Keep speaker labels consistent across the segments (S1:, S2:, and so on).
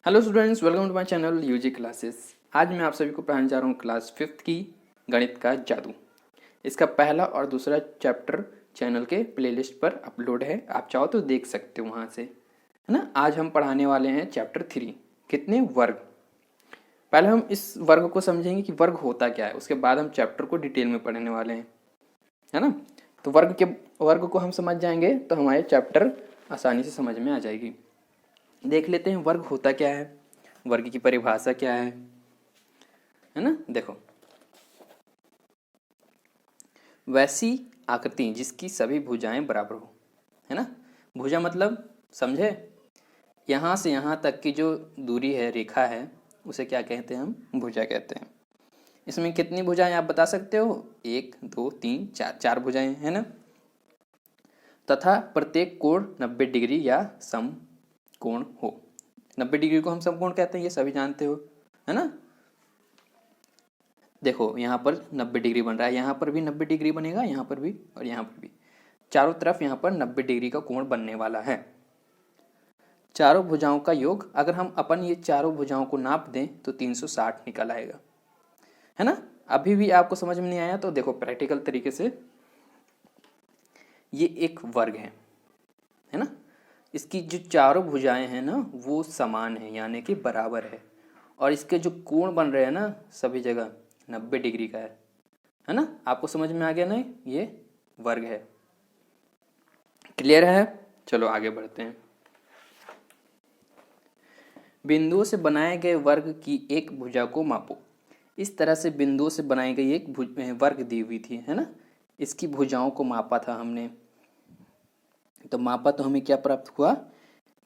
S1: Hello students, welcome to my channel UG classes. आज मैं आप सभी को पढ़ाने जा रहा हूँ क्लास 5th की गणित का जादू। इसका पहला और दूसरा चैप्टर चैनल के प्लेलिस्ट पर अपलोड है, आप चाहो तो देख सकते हो वहाँ से, है ना। आज हम पढ़ाने वाले हैं चैप्टर 3, कितने वर्ग। पहले हम इस वर्ग को समझेंगे कि वर्ग होता क्या है, उसके बाद हम चैप्टर को डिटेल में पढ़ने वाले हैं, है ना। तो वर्ग को हम समझ जाएंगे तो हमारे चैप्टर आसानी से समझ में आ जाएगी। देख लेते हैं वर्ग होता क्या है, वर्ग की परिभाषा क्या है ना। देखो, वैसी आकृति जिसकी सभी भुजाएं बराबर हो, है ना। भुजा मतलब समझे, यहाँ से यहाँ तक की जो दूरी है, रेखा है, उसे क्या कहते हैं, हम भुजा कहते हैं। इसमें कितनी भुजाएं आप बता सकते हो, 1 2 3 4, 4 भुजाएं, है ना। तथा प्रत्येक कोण 90 डिग्री या समकोण हो। 90 डिग्री को हम समकोण कहते हैं, ये सभी जानते हो, है ना। देखो यहाँ पर 90 डिग्री बन रहा है, यहाँ पर भी 90 डिग्री बनेगा, यहाँ पर भी और यहाँ पर भी, चारों तरफ यहाँ पर 90 डिग्री का कोण बनने वाला है। चारों भुजाओं का योग अगर हम अपन ये चारों भुजाओं को नाप दें तो 360 निकल आएगा, है ना। अभी भी आपको समझ में नहीं आया तो देखो प्रैक्टिकल तरीके से, ये एक वर्ग है ना। इसकी जो चारों भुजाएं हैं ना वो समान है, यानी कि बराबर है, और इसके जो कोण बन रहे हैं ना सभी जगह 90 डिग्री का है ना। आपको समझ में आ गया ना, ये वर्ग है। क्लियर है, चलो आगे बढ़ते हैं। बिंदुओं से बनाए गए वर्ग की एक भुजा को मापो। इस तरह से बिंदुओं से बनाई गई एक वर्ग दी हुई थी, है ना। इसकी भुजाओं को मापा था हमने, तो मापा तो हमें क्या प्राप्त हुआ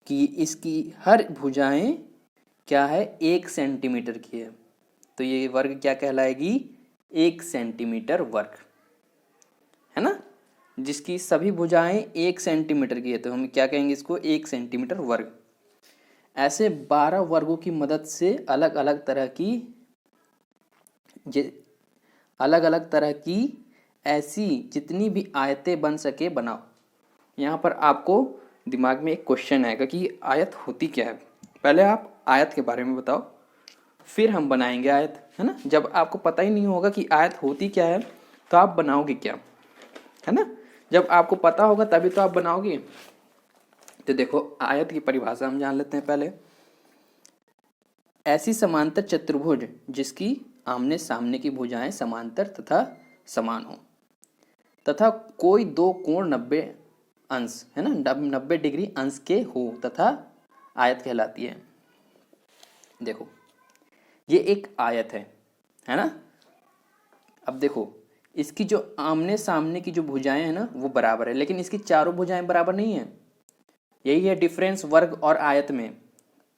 S1: कि इसकी हर भुजाएं क्या है, 1 सेंटीमीटर की है। तो ये वर्ग क्या कहलाएगी, 1 सेंटीमीटर वर्ग, है ना। जिसकी सभी भुजाएं 1 सेंटीमीटर की है तो हम क्या कहेंगे, इसको 1 सेंटीमीटर वर्ग। ऐसे 12 वर्गों की मदद से अलग अलग तरह की ऐसी जितनी भी आयतें बन सके बनाओ। यहाँ पर आपको दिमाग में एक क्वेश्चन आएगा कि आयत होती क्या है। पहले आप आयत के बारे में बताओ, फिर हम बनाएंगे आयत, है ना। जब आपको पता ही नहीं होगा कि आयत होती क्या है तो आप बनाओगे क्या, है ना। जब आपको पता होगा तभी तो आप बनाओगे। तो देखो आयत की परिभाषा हम जान लेते हैं पहले। ऐसी समांतर चतुर्भुज जिसकी आमने सामने की भुजाएं समांतर तथा समान हो, तथा कोई दो कोण 90 अंश, है ना, 90 डिग्री अंश के हो तथा आयत कहलाती है। देखो ये एक आयत है ना। अब देखो इसकी जो आमने सामने की जो भुजाएं हैं ना वो बराबर है, लेकिन इसकी चारों भुजाएं बराबर नहीं है। यही है डिफरेंस वर्ग और आयत में।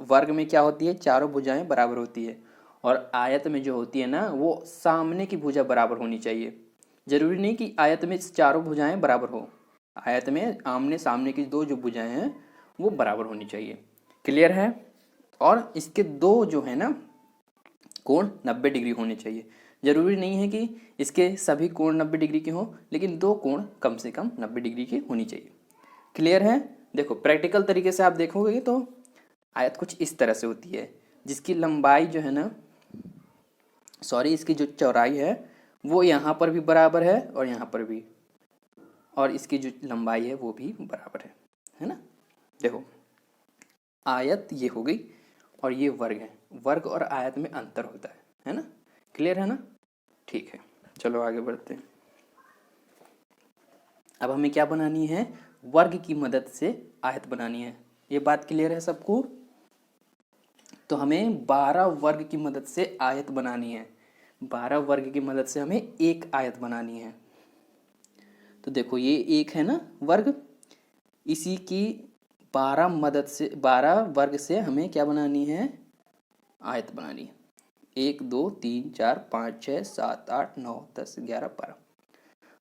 S1: वर्ग में क्या होती है, चारों भुजाएं बराबर होती है, और आयत में जो होती है ना वो सामने की भुजा बराबर होनी चाहिए। जरूरी नहीं कि आयत में चारों भुजाएं बराबर हो, आयत में आमने सामने की दो जो भुजाएं हैं वो बराबर होनी चाहिए। क्लियर है। और इसके दो जो है ना कोण 90 डिग्री होने चाहिए। जरूरी नहीं है कि इसके सभी कोण 90 डिग्री के हों, लेकिन दो कोण कम से कम 90 डिग्री की होनी चाहिए। क्लियर है। देखो प्रैक्टिकल तरीके से आप देखोगे तो आयत कुछ इस तरह से होती है, जिसकी लंबाई जो है ना, इसकी जो चौड़ाई है वो यहाँ पर भी बराबर है और यहाँ पर भी, और इसकी जो लंबाई है वो भी बराबर है ना। देखो आयत ये हो गई और ये वर्ग है। वर्ग और आयत में अंतर होता है ना। क्लियर है ना, ठीक है। चलो आगे बढ़ते हैं। अब हमें क्या बनानी है, वर्ग की मदद से आयत बनानी है। ये बात क्लियर है सबको। तो हमें 12 वर्ग की मदद से आयत बनानी है। 12 वर्ग की मदद से हमें एक आयत बनानी है। तो देखो ये एक है ना वर्ग, इसी की 12 वर्ग से हमें क्या बनानी है, आयत बनानी है। 1 2 3 4 5 6 7 8 9 10 11 12,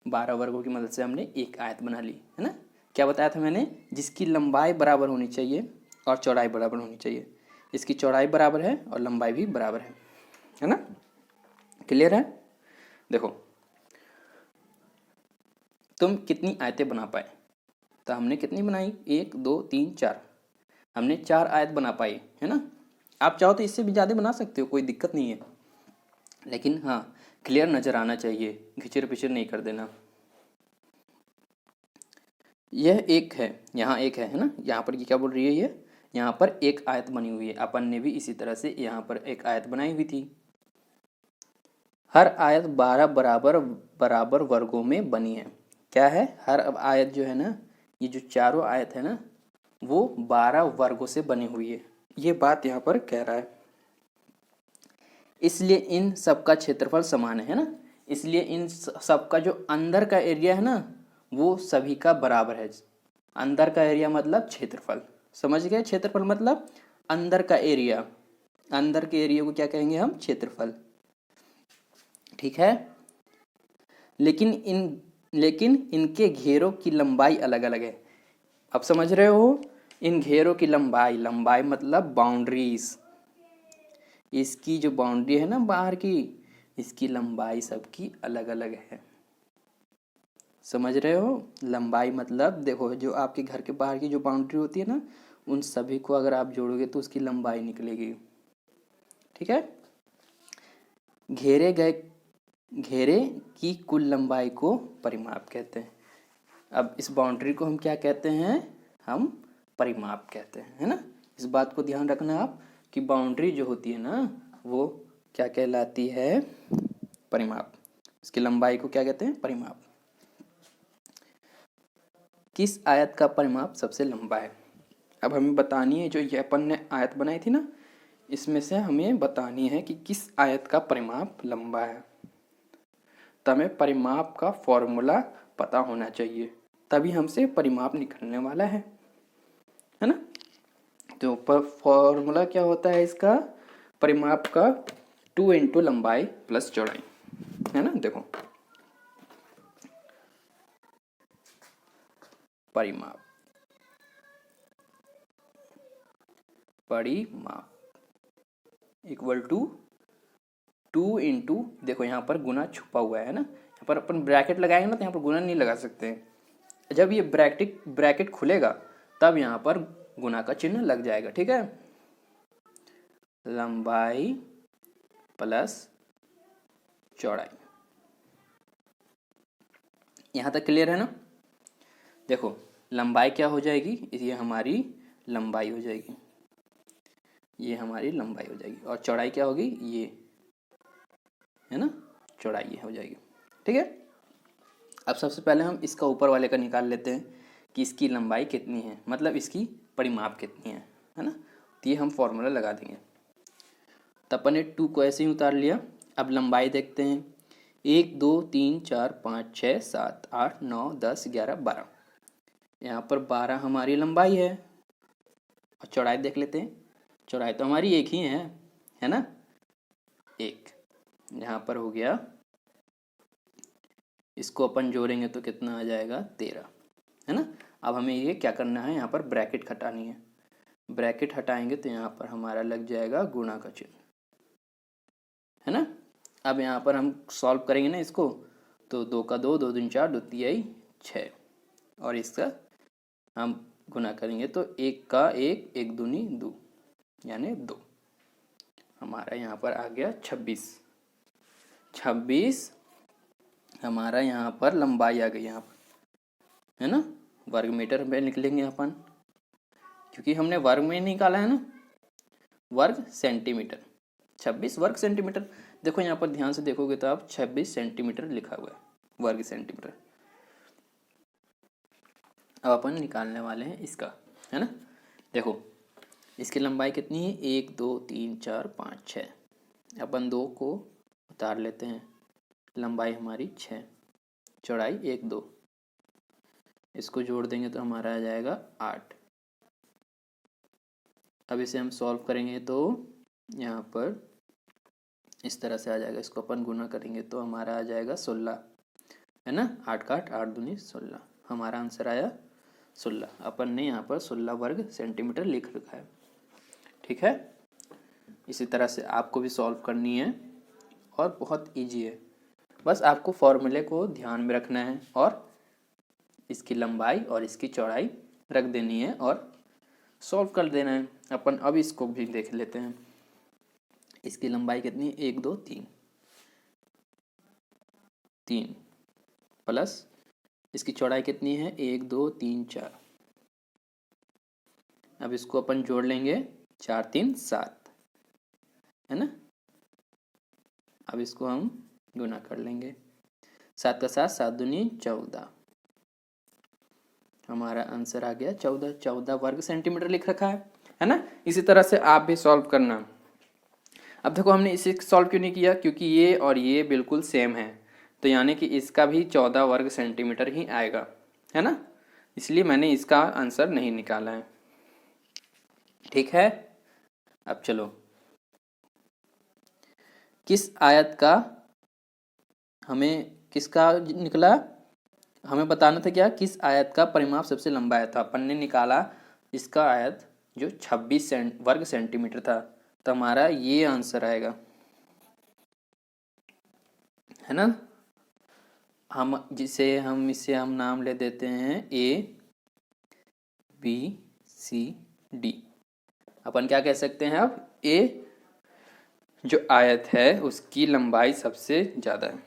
S1: 12 वर्गों की मदद से हमने एक आयत बना ली, है ना। क्या बताया था मैंने, जिसकी लंबाई बराबर होनी चाहिए और चौड़ाई बराबर होनी चाहिए। इसकी चौड़ाई बराबर है और लंबाई भी बराबर है ना। क्लियर है। देखो तुम कितनी आयतें बना पाए, तो हमने कितनी बनाई, 1 2 3 4, हमने 4 आयत बना पाई, है ना। आप चाहो तो इससे भी ज़्यादा बना सकते हो, कोई दिक्कत नहीं है, लेकिन हाँ क्लियर नज़र आना चाहिए, घिचर पिचर नहीं कर देना। यह एक है, यहाँ एक है ना, यहाँ पर ये क्या बोल रही है, ये यहाँ पर एक आयत बनी हुई है। अपन ने भी इसी तरह से यहाँ पर एक आयत बनाई हुई थी। हर आयत 12 बराबर बराबर वर्गों में बनी है। क्या है, हर आयत जो है ना, ये जो चारों आयत है ना, वो 12 वर्गों से बनी हुई है, ये बात यहाँ पर कह रहा है। इसलिए इन सबका क्षेत्रफल समान है ना, इसलिए इन सबका जो अंदर का एरिया है ना, वो सभी का बराबर है। अंदर का एरिया मतलब क्षेत्रफल, समझ गए, क्षेत्रफल मतलब अंदर का एरिया, अंदर के एरिया को क्या कहेंगे हम, क्षेत्रफल, ठीक है। लेकिन इनके घेरों की लंबाई अलग अलग है। अब समझ रहे हो, इन घेरों की लंबाई, लंबाई मतलब बाउंड्रीज, इसकी जो बाउंड्री है ना बाहर की, इसकी लंबाई सबकी अलग अलग है। समझ रहे हो, लंबाई मतलब देखो जो आपके घर के बाहर की जो बाउंड्री होती है ना, उन सभी को अगर आप जोड़ोगे तो उसकी लंबाई निकलेगी, ठीक है। घेरे की कुल लंबाई को परिमाप कहते हैं। अब इस बाउंड्री को हम क्या कहते हैं, हम परिमाप कहते हैं, है ना। इस बात को ध्यान रखना आप कि बाउंड्री जो होती है ना, वो क्या कहलाती है, परिमाप। इसकी लंबाई को क्या कहते हैं, परिमाप। किस आयत का परिमाप सबसे लंबा है। अब हमें बतानी है, जो ये अपन ने आयत बनाई थी ना, इसमें से हमें बतानी है कि किस आयत का परिमाप लंबा है। तो हमें परिमाप का फॉर्मूला पता होना चाहिए, तभी हमसे परिमाप निकलने वाला है ना। तो फॉर्मूला क्या होता है इसका, परिमाप का 2 इंटू लंबाई प्लस चौड़ाई, है ना। देखो परिमाप इक्वल टू 2 इंटू, देखो यहाँ पर गुना छुपा हुआ है ना, यहाँ पर अपन ब्रैकेट लगाएंगे ना तो यहाँ पर गुना नहीं लगा सकते। जब ये ब्रैकेट खुलेगा तब यहाँ पर गुना का चिन्ह लग जाएगा, ठीक है। लंबाई प्लस चौड़ाई, यहाँ तक क्लियर है ना। देखो लंबाई क्या हो जाएगी, ये हमारी लंबाई हो जाएगी, ये हमारी लंबाई हो जाएगी, और चौड़ाई क्या होगी, ये है ना, चौड़ाई ये हो जाएगी, ठीक है। अब सबसे पहले हम इसका ऊपर वाले का निकाल लेते हैं कि इसकी लंबाई कितनी है, मतलब इसकी परिमाप कितनी है ना। तो ये हम फॉर्मूला लगा देंगे। तो अपन ने 2 को ऐसे ही उतार लिया। अब लंबाई देखते हैं, 1 2 3 4 5 6 7 8 9 10 11 12, यहाँ पर 12 हमारी लंबाई है। और चौड़ाई देख लेते हैं, चौड़ाई तो हमारी एक ही है ना, एक, यहाँ पर हो गया, इसको अपन जोड़ेंगे तो कितना आ जाएगा, 13, है ना। अब हमें ये क्या करना है, यहाँ पर ब्रैकेट हटानी है। ब्रैकेट हटाएंगे तो यहाँ पर हमारा लग जाएगा गुणा का चिन्ह, है ना। अब यहाँ पर हम सॉल्व करेंगे ना इसको, तो 2 का 2, 2 दूनी 4, 2 तिहाई 6, और इसका हम गुना करेंगे तो 1 का 1, 1 दूनी 2, यानी 2, हमारा यहाँ पर आ गया 26 हमारा यहाँ पर लंबाई आ गई, यहाँ पर है ना। वर्ग मीटर में निकलेंगे अपन, क्योंकि हमने वर्ग में निकाला है ना, वर्ग सेंटीमीटर, 26 वर्ग सेंटीमीटर। देखो यहाँ पर ध्यान से देखोगे तो आप 26 सेंटीमीटर लिखा हुआ है, वर्ग सेंटीमीटर। अब अपन निकालने वाले हैं इसका, है ना। देखो इसकी लंबाई कितनी है, 1 2 3 4 5 6, अपन 2 को उतार लेते हैं, लंबाई हमारी 6, चौड़ाई 1 2, इसको जोड़ देंगे तो हमारा आ जाएगा 8। अब इसे हम सॉल्व करेंगे तो यहाँ पर इस तरह से आ जाएगा, इसको अपन गुना करेंगे तो हमारा आ जाएगा 16, है ना। 8 का 8, 8 दूनी 16, हमारा आंसर आया 16। अपन ने यहाँ पर 16 वर्ग सेंटीमीटर लिख रखा है, ठीक है। इसी तरह से आपको भी सॉल्व करनी है, और बहुत इजी है, बस आपको फॉर्मूले को ध्यान में रखना है और इसकी लंबाई और इसकी चौड़ाई रख देनी है और सॉल्व कर देना है। अपन अब इसको भी देख लेते हैं। इसकी लंबाई कितनी है, 1 2 3, 3 प्लस इसकी चौड़ाई कितनी है, 1 2 3 4। अब इसको अपन जोड़ लेंगे, 4 3 7, है ना। अब इसको हम गुना कर लेंगे, 7 का 7, 7 दूनी 14। हमारा आंसर आ गया 14, 14 वर्ग सेंटीमीटर लिख रखा है ना। इसी तरह से आप भी सॉल्व करना। अब देखो हमने इसे सॉल्व क्यों नहीं किया, क्योंकि ये और ये बिल्कुल सेम है, तो यानी कि इसका भी 14 वर्ग सेंटीमीटर ही आएगा, है ना। इसलिए मैंने इसका आंसर नहीं निकाला है। ठीक है, अब चलो, किस आयत का हमें किसका निकला, हमें बताना था क्या, किस आयत का परिमाप सबसे लंबा आया था। अपन ने निकाला इसका आयत जो 26 वर्ग सेंटीमीटर था, तो हमारा ये आंसर आएगा, है ना। हम इसे हम नाम ले देते हैं ABCD। अपन क्या कह सकते हैं अब, A जो आयत है उसकी लंबाई सबसे ज्यादा है।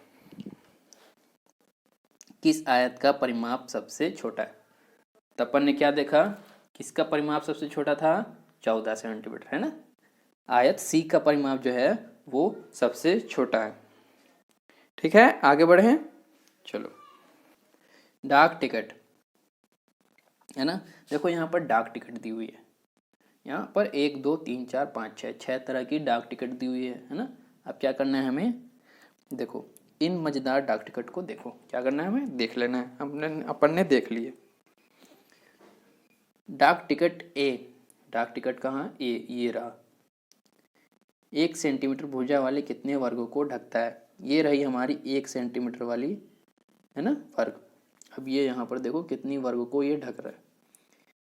S1: किस आयत का परिमाप सबसे छोटा है, तो अपन ने क्या देखा, किसका परिमाप सबसे छोटा था, 14 सेंटीमीटर, है ना। आयत C का परिमाप जो है वो सबसे छोटा है। ठीक है, आगे बढ़े। चलो, डाक टिकट, है ना। देखो यहाँ पर डाक टिकट दी हुई है, यहाँ पर 1 2 3 4 5 6 6 तरह की डाक टिकट दी हुई है ना। अब क्या करना है हमें, देखो इन मजेदार डाक टिकट को देखो, क्या करना है हमें, देख लेना है। अपन ने देख लिए। डाक टिकट ए, डाक टिकट कहाँ, ए, ये रहा। 1 सेंटीमीटर भुजा वाले कितने वर्गों को ढकता है, ये रही हमारी 1 सेंटीमीटर वाली, है ना, वर्ग। अब ये यहाँ पर देखो कितनी वर्गों को ये ढक रहा है।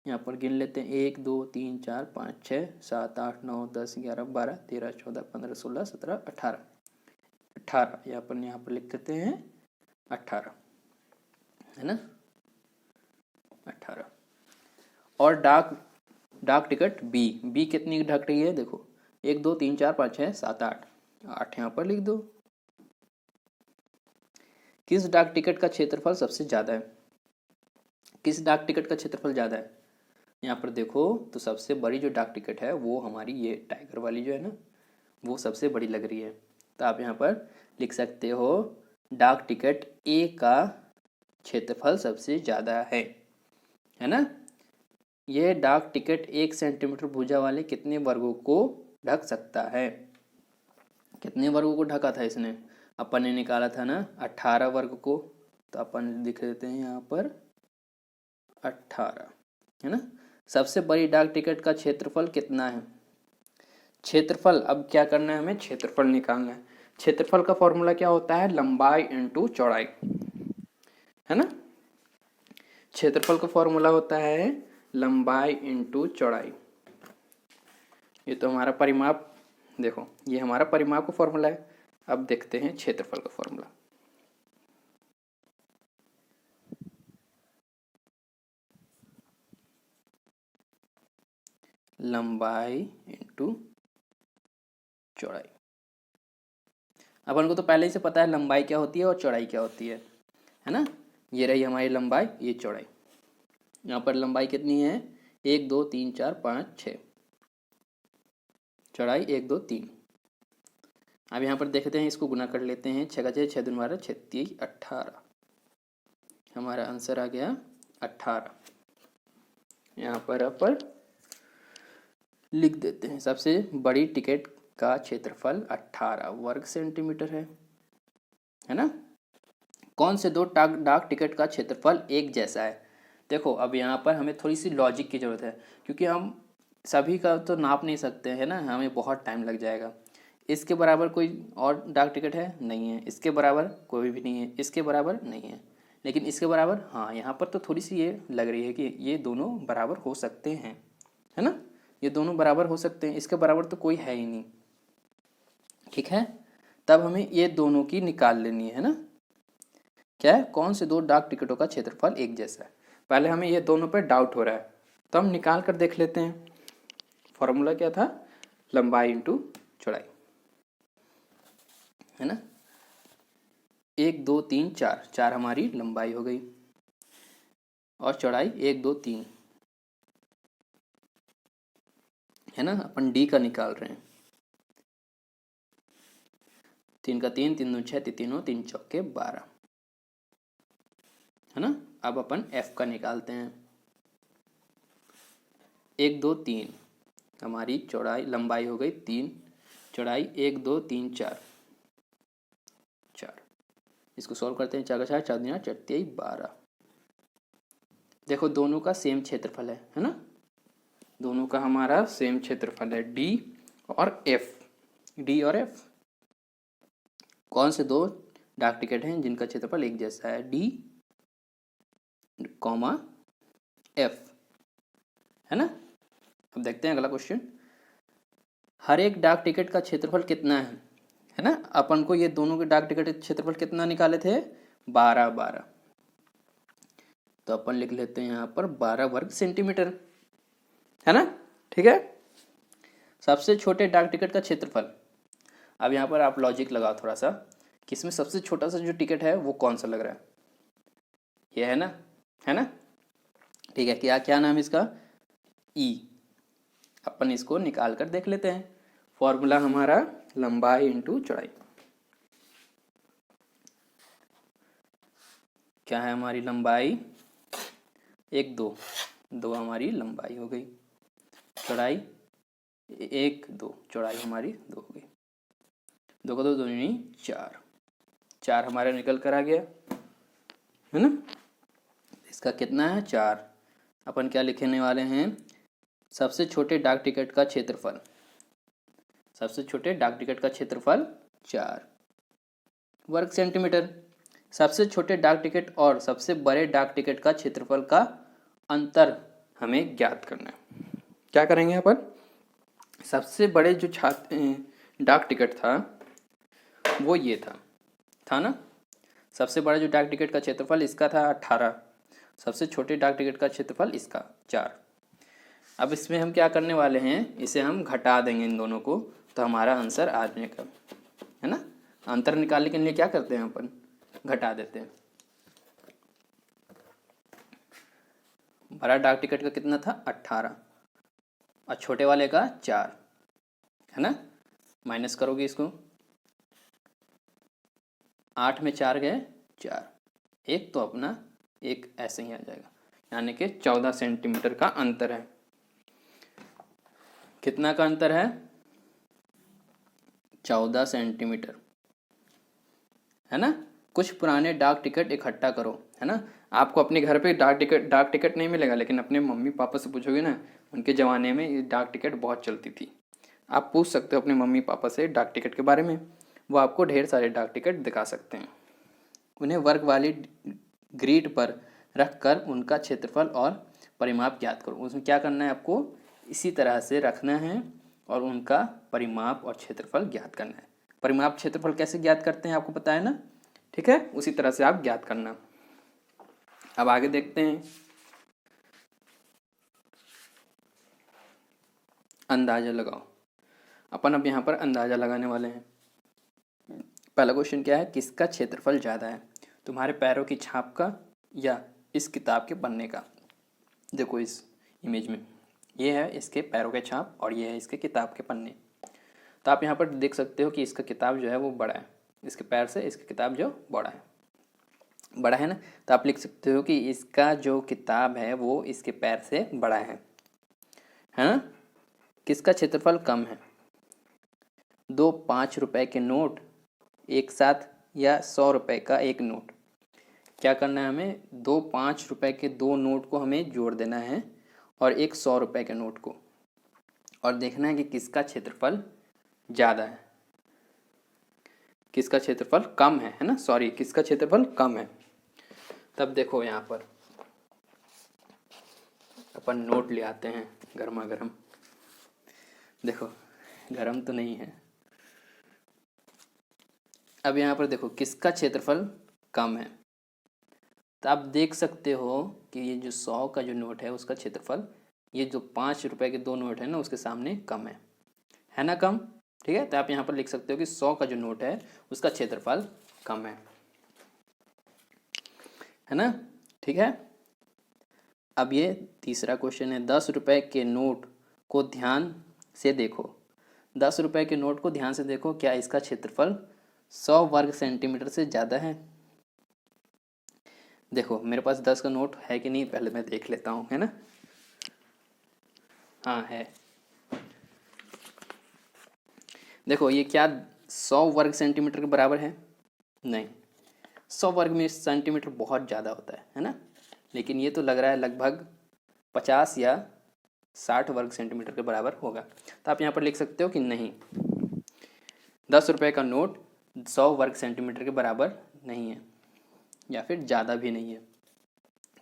S1: यहाँ पर गिन लेते हैं, 1 2 3 4 5 6 7 8 9 10 11 12 13 14 15 16 17 18, 18 यहाँ पर लिख देते हैं 18, है ना, 18। और डाक टिकट बी कितनी ढक रही है, देखो 1 2 3 4 5 6 7 8, 8 यहाँ पर लिख दो। किस डाक टिकट का क्षेत्रफल सबसे ज्यादा है, किस डाक टिकट का क्षेत्रफल ज्यादा है, यहाँ पर देखो तो सबसे बड़ी जो डाक टिकट है वो हमारी ये टाइगर वाली जो है ना, वो सबसे बड़ी लग रही है। तो आप यहाँ पर लिख सकते हो डाक टिकट ए का क्षेत्रफल सबसे ज़्यादा है ना। यह डाक टिकट 1 सेंटीमीटर भुजा वाले कितने वर्गों को ढक सकता है, कितने वर्गों को ढका था इसने, अपन ने निकाला था ना 18 वर्ग को, तो अपन लिख देते हैं यहाँ पर 18, है ना। सबसे बड़ी डाक टिकट का क्षेत्रफल कितना है, क्षेत्रफल, अब क्या करना है हमें, क्षेत्रफल निकालना है। क्षेत्रफल का फॉर्मूला क्या होता है, लंबाई इंटू चौड़ाई, है ना। क्षेत्रफल का फॉर्मूला होता है लंबाई इंटू चौड़ाई। ये तो हमारा परिमाप, देखो ये हमारा परिमाप का फॉर्मूला है। अब देखते हैं क्षेत्रफल का फॉर्मूला। लंबाई इंटू चौड़ाई। अपन को तो पहले ही से पता है लंबाई क्या होती है और चौड़ाई क्या होती है ना। ये रही हमारी लंबाई, ये चौड़ाई। यहाँ पर लंबाई कितनी है, 1 2 3 4 5 6, चौड़ाई 1 2 3। अब यहाँ पर देखते हैं, इसको गुना कर लेते हैं, 6 का 6 6 दूनी 12 36 18, हमारा आंसर आ गया 18। यहाँ पर अपन लिख देते हैं, सबसे बड़ी टिकट का क्षेत्रफल 18 वर्ग सेंटीमीटर है ना। कौन से दो डाक टिकट का क्षेत्रफल एक जैसा है। देखो अब यहाँ पर हमें थोड़ी सी लॉजिक की ज़रूरत है, क्योंकि हम सभी का तो नाप नहीं सकते हैं ना, हमें बहुत टाइम लग जाएगा। इसके बराबर कोई और डाक टिकट है, नहीं है। इसके बराबर कोई भी नहीं है, इसके बराबर नहीं है, लेकिन इसके बराबर हाँ, यहाँ पर तो थोड़ी सी ये लग रही है कि ये दोनों बराबर हो सकते हैं, है ना। ये दोनों बराबर हो सकते हैं, इसके बराबर तो कोई है ही नहीं। ठीक है, तब हमें ये दोनों की निकाल लेनी है ना। क्या है, कौन से दो डाक टिकटों का क्षेत्रफल एक जैसा है। पहले हमें ये दोनों पे डाउट हो रहा है, तो हम निकाल कर देख लेते हैं। फॉर्मूला क्या था, लंबाई इंटू चौड़ाई। है ना। 1 2 3 4, 4 हमारी लंबाई हो गई और चौड़ाई 1 2 3 है ना। अपन डी का निकाल रहे हैं। 3 का 3, 3 दूनी 6, 3 3 चौके 12 है ना। अब अपन एफ का निकालते हैं। 1 2 3 हमारी चौड़ाई लंबाई हो गई 3, चौड़ाई 1 2 3 4 4। इसको सॉल्व करते हैं। 4 का 4, 4 दूनी 8, 4 3 12। देखो दोनों का सेम क्षेत्रफल है ना। दोनों का हमारा सेम क्षेत्रफल है डी और एफ। डी और एफ कौन से दो डाक टिकट हैं जिनका क्षेत्रफल एक जैसा है? डी कॉमा एफ है ना। अब देखते हैं अगला क्वेश्चन। हर एक डाक टिकट का क्षेत्रफल कितना है ना। अपन को ये दोनों के डाक टिकट क्षेत्रफल कितना निकाले थे? 12 12। तो अपन लिख लेते हैं यहाँ पर 12 वर्ग सेंटीमीटर है ना। ठीक है। सबसे छोटे डाक टिकट का क्षेत्रफल। अब यहाँ पर आप लॉजिक लगाओ थोड़ा सा कि इसमें सबसे छोटा सा जो टिकट है वो कौन सा लग रहा है? ये है ना। ठीक है। क्या क्या नाम है इसका? ई। अपन इसको निकाल कर देख लेते हैं। फॉर्मूला हमारा लंबाई इंटू चौड़ाई। क्या है हमारी लंबाई? 1 2 2 हमारी लंबाई हो गई। चौड़ाई 1 2, चौड़ाई हमारी 2 हो गई। 2 का 2 दूनी 4, 4 हमारा निकल कर आ गया है ना। इसका कितना है? 4। अपन क्या लिखने वाले हैं? सबसे छोटे डाक टिकट का क्षेत्रफल। सबसे छोटे डाक टिकट का क्षेत्रफल 4 वर्ग सेंटीमीटर। सबसे छोटे डाक टिकट और सबसे बड़े डाक टिकट का क्षेत्रफल का अंतर हमें ज्ञात करना है। क्या करेंगे अपन? सबसे बड़े जो डाक टिकट था वो ये था ना। सबसे बड़ा जो डाक टिकट का क्षेत्रफल इसका था 18। सबसे छोटे डाक टिकट का क्षेत्रफल इसका 4। अब इसमें हम क्या करने वाले हैं? इसे हम घटा देंगे इन दोनों को, तो हमारा आंसर आ जाएगा है ना। अंतर निकालने के लिए क्या करते हैं अपन? घटा देते हैं। बड़ा डाक टिकट का कितना था? 18 और छोटे वाले का 4 है ना। माइनस करोगे इसको, 8 में 4 गए 4, एक तो अपना एक ऐसे ही आ जाएगा। यानी कि 14 सेंटीमीटर का अंतर है। कितना का अंतर है? 14 सेंटीमीटर है ना। कुछ पुराने डाक टिकट इकट्ठा करो है ना। आपको अपने घर पे डाक टिकट नहीं मिलेगा, लेकिन अपने मम्मी पापा से पूछोगे ना, उनके ज़माने में ये डाक टिकट बहुत चलती थी। आप पूछ सकते हो अपने मम्मी पापा से डाक टिकट के बारे में, वो आपको ढेर सारे डाक टिकट दिखा सकते हैं। उन्हें वर्ग वाली ग्रिड पर रख कर उनका क्षेत्रफल और परिमाप ज्ञात करो। उसमें क्या करना है आपको? इसी तरह से रखना है और उनका परिमाप और क्षेत्रफल ज्ञात करना है। परिमाप क्षेत्रफल कैसे ज्ञात करते हैं आपको पता है ना। ठीक है, उसी तरह से आप ज्ञात करना। अब आगे देखते हैं। अंदाजा लगाओ। अपन अब यहाँ पर अंदाजा लगाने वाले हैं। पहला क्वेश्चन क्या है? किसका क्षेत्रफल ज़्यादा है, तुम्हारे पैरों की छाप का या इस किताब के पन्ने का? देखो इस इमेज में ये है इसके पैरों के छाप और ये है इसके किताब के पन्ने। तो आप यहाँ पर देख सकते हो कि इसका किताब जो है वो बड़ा है, इसके पैर से इसकी किताब जो बड़ा है ना। तो आप लिख सकते हो कि इसका जो किताब है वो इसके पैर से बड़ा है ना। किसका क्षेत्रफल कम है? 2 5 रुपए के नोट एक साथ या 100 रुपए का एक नोट? क्या करना है हमें? 2 5 रुपए के 2 नोट को हमें जोड़ देना है और एक 100 रुपए के नोट को, और देखना है कि किसका क्षेत्रफल ज़्यादा है, किसका क्षेत्रफल कम है ना। सॉरी, किसका क्षेत्रफल कम है। तब देखो यहाँ पर अपन नोट ले आते हैं गर्मा गर्म। देखो गरम तो नहीं है। अब यहाँ पर देखो किसका क्षेत्रफल कम है। तो आप देख सकते हो कि ये जो 100 का जो नोट है उसका क्षेत्रफल, ये जो 5 रुपए के 2 नोट है ना उसके सामने कम है ना। कम ठीक है, तो आप यहाँ पर लिख सकते हो कि 100 का जो नोट है उसका क्षेत्रफल कम है ना। ठीक है, अब ये तीसरा क्वेश्चन है, 10 रुपए के नोट को ध्यान से देखो। 10 रुपए के नोट को ध्यान से देखो, क्या इसका क्षेत्रफल 100 वर्ग सेंटीमीटर से ज़्यादा है? देखो मेरे पास 10 का नोट है कि नहीं, पहले मैं देख लेता हूँ, है ना। हाँ है। देखो ये क्या 100 वर्ग सेंटीमीटर के बराबर है? नहीं, 100 वर्ग में सेंटीमीटर बहुत ज़्यादा होता है ना। लेकिन ये तो लग रहा है लगभग 50 या 60 वर्ग सेंटीमीटर के बराबर होगा। तो आप यहाँ पर लिख सकते हो कि नहीं, 10 रुपए का नोट 100 वर्ग सेंटीमीटर के बराबर नहीं है, या फिर ज़्यादा भी नहीं है।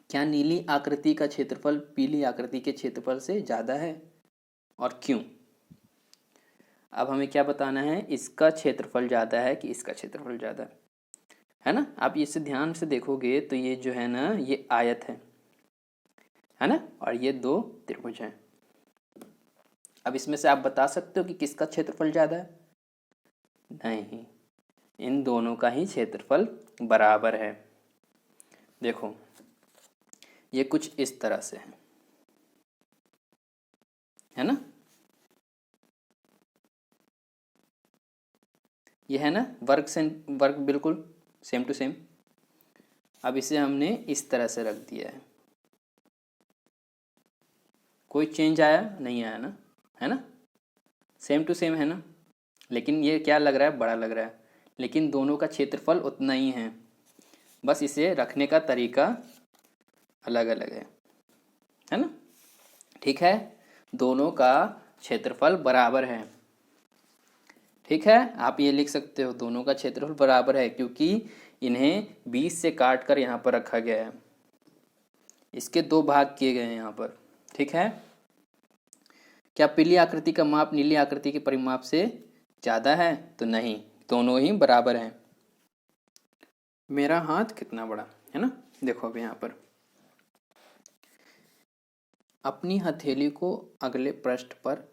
S1: क्या नीली आकृति का क्षेत्रफल पीली आकृति के क्षेत्रफल से ज़्यादा है, और क्यों? अब हमें क्या बताना है, इसका क्षेत्रफल ज़्यादा है कि इसका क्षेत्रफल ज़्यादा है ना। आप इसे ध्यान से देखोगे तो ये जो है ना, ये आयत है ना, और ये दो त्रिभुज हैं। अब इसमें से आप बता सकते हो कि किसका क्षेत्रफल ज़्यादा है? नहीं, इन दोनों का ही क्षेत्रफल बराबर है। देखो ये कुछ इस तरह से है ना, ये है ना वर्ग बिल्कुल सेम टू सेम। अब इसे हमने इस तरह से रख दिया है, कोई चेंज आया नहीं आया ना, है ना, सेम टू सेम है ना। लेकिन ये क्या लग रहा है, बड़ा लग रहा है, लेकिन दोनों का क्षेत्रफल उतना ही है, बस इसे रखने का तरीका अलग अलग है ना। ठीक है, दोनों का क्षेत्रफल बराबर है। ठीक है, आप ये लिख सकते हो दोनों का क्षेत्रफल बराबर है, क्योंकि इन्हें 20 से काट कर यहाँ पर रखा गया है, इसके दो भाग किए गए हैं यहाँ पर। ठीक है, क्या पीली आकृति का माप नीली आकृति के परिमाप से ज़्यादा है? तो नहीं, दोनों ही बराबर हैं। मेरा हाथ कितना बड़ा है ना, देखो अब यहाँ पर अपनी हथेली को अगले पृष्ठ पर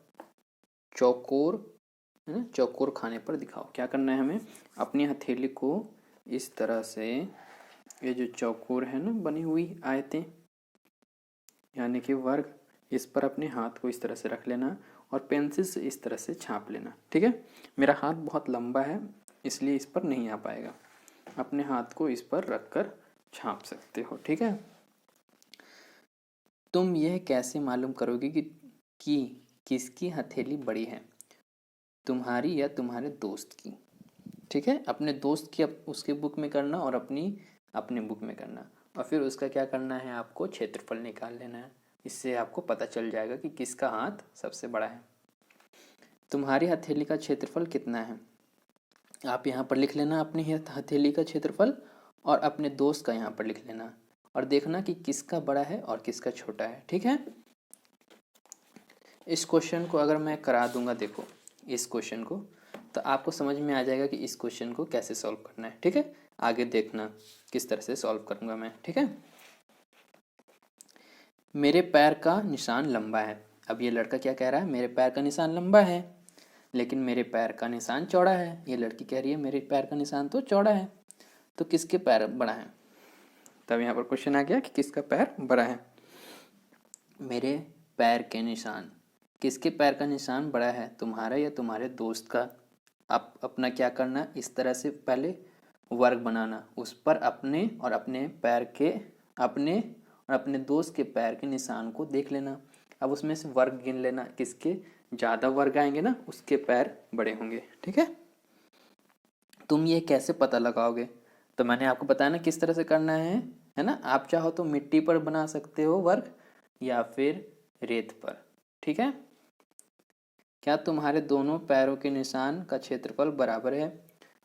S1: चौकोर है ना, चौकोर खाने पर दिखाओ। क्या करना है हमें, अपनी हथेली को इस तरह से, ये जो चौकोर है ना बनी हुई आयतें यानी कि वर्ग, इस पर अपने हाथ को इस तरह से रख लेना और पेंसिल से इस तरह से छाप लेना। ठीक है, मेरा हाथ बहुत लंबा है इसलिए इस पर नहीं आ पाएगा, अपने हाथ को इस पर रख कर छाप सकते हो। ठीक है, तुम यह कैसे मालूम करोगे कि किसकी हथेली बड़ी है, तुम्हारी या तुम्हारे दोस्त की? ठीक है, अपने दोस्त की उसके बुक में करना और अपने बुक में करना, और फिर उसका क्या करना है, आपको क्षेत्रफल निकाल लेना है। इससे आपको पता चल जाएगा कि किसका हाथ सबसे बड़ा है। तुम्हारी हथेली का क्षेत्रफल कितना है, आप यहाँ पर लिख लेना अपनी हथेली का क्षेत्रफल, और अपने दोस्त का यहाँ पर लिख लेना, और देखना कि किसका बड़ा है और किसका छोटा है। ठीक है, इस क्वेश्चन को अगर मैं करा दूंगा, देखो इस क्वेश्चन को, तो आपको समझ में आ जाएगा कि इस क्वेश्चन को कैसे सॉल्व करना है। ठीक है, आगे देखना किस तरह से सॉल्व करूंगा मैं। ठीक है, मेरे पैर का निशान लंबा है। अब ये लड़का क्या कह रहा है, मेरे पैर का निशान लंबा है, लेकिन मेरे पैर का निशान चौड़ा है। ये लड़की कह रही है मेरे पैर का निशान तो चौड़ा है, तो किसके पैर बड़ा है? तब यहाँ पर क्वेश्चन आ गया कि किसका पैर बड़ा है। मेरे पैर के निशान, किसके पैर का निशान बड़ा है, तुम्हारा या तुम्हारे दोस्त का? आप अपना क्या करना, इस तरह से पहले वर्ग बनाना, उस पर अपने और अपने पैर के, अपने और अपने दोस्त के पैर के निशान को देख लेना। अब उसमें से वर्ग गिन लेना, किसके ज़्यादा वर्ग आएंगे ना उसके पैर बड़े होंगे। ठीक है, तुम ये कैसे पता लगाओगे, तो मैंने आपको बताया ना किस तरह से करना है ना। आप चाहो तो मिट्टी पर बना सकते हो वर्ग, या फिर रेत पर। ठीक है, क्या तुम्हारे दोनों पैरों के निशान का क्षेत्रफल बराबर है?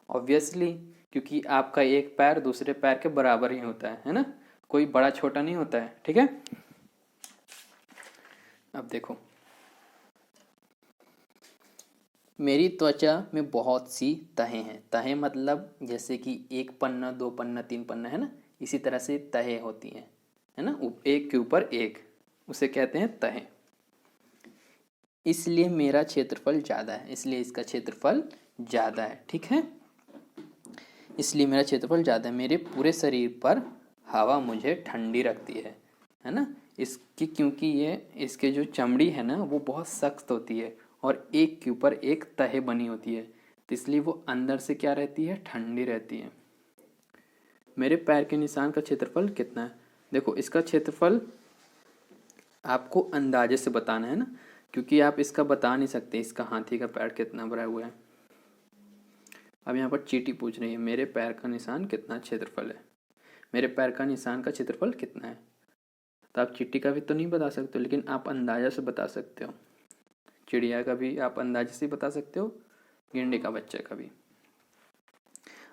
S1: ऑब्वियसली, क्योंकि आपका एक पैर दूसरे पैर के बराबर ही होता है ना, कोई बड़ा छोटा नहीं होता है। ठीक है, अब देखो, मेरी त्वचा में बहुत सी तहें हैं। तहें मतलब जैसे कि एक पन्ना, दो पन्ना, तीन पन्ना, है ना, इसी तरह से तहें होती हैं, है ना, एक के ऊपर एक, उसे कहते हैं तहें। इसलिए मेरा क्षेत्रफल ज़्यादा है, इसलिए इसका क्षेत्रफल ज़्यादा है। ठीक है, इसलिए मेरा क्षेत्रफल ज़्यादा है। मेरे पूरे शरीर पर हवा मुझे ठंडी रखती है ना। इसकी क्योंकि ये इसके जो चमड़ी है ना वो बहुत सख्त होती है और एक के ऊपर एक तह बनी होती है, तो इसलिए वो अंदर से क्या रहती है, ठंडी रहती है। मेरे पैर के निशान का क्षेत्रफल कितना है? देखो इसका क्षेत्रफल आपको अंदाजे से बताना है ना, क्योंकि आप इसका बता नहीं सकते इसका हाथी का पैर कितना बड़ा हुआ है। अब यहाँ पर चींटी पूछ रही है मेरे पैर का निशान कितना क्षेत्रफल है, मेरे पैर का निशान का क्षेत्रफल कितना है। तो आप चींटी का भी तो नहीं बता सकते हो, लेकिन आप अंदाजा से बता सकते हो। चिड़िया का भी आप अंदाजे से बता सकते हो, गेंडे का बच्चे का भी।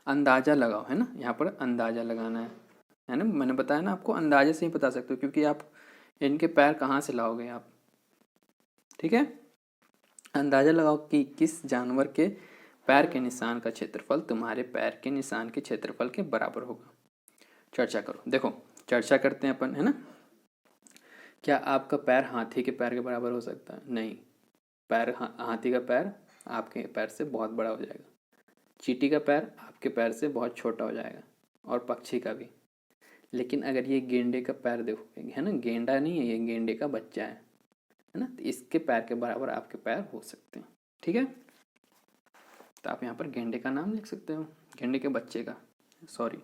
S1: अंदाजा लगाओ, है ना, यहाँ पर अंदाजा लगाना है ना। मैंने बताया ना आपको अंदाजे से ही बता सकते हो, क्योंकि आप इनके पैर कहाँ से लाओगे आप। ठीक है, अंदाजा लगाओ कि किस जानवर के पैर के निशान का क्षेत्रफल तुम्हारे पैर के निशान के क्षेत्रफल के बराबर होगा। चर्चा करो। देखो चर्चा करते हैं अपन, है ना। क्या आपका पैर हाथी के पैर के बराबर हो सकता है? नहीं, पैर हाथी का पैर आपके पैर से बहुत बड़ा हो जाएगा, चींटी का पैर आपके पैर से बहुत छोटा हो जाएगा, और पक्षी का भी। लेकिन अगर ये गेंडे का पैर देखो, है ना, गेंडा नहीं है ये, गेंडे का बच्चा है ना, तो इसके पैर के बराबर आपके पैर हो सकते हैं। ठीक है, तो आप यहाँ पर गेंडे का नाम लिख सकते हो, गेंडे के बच्चे का, सॉरी।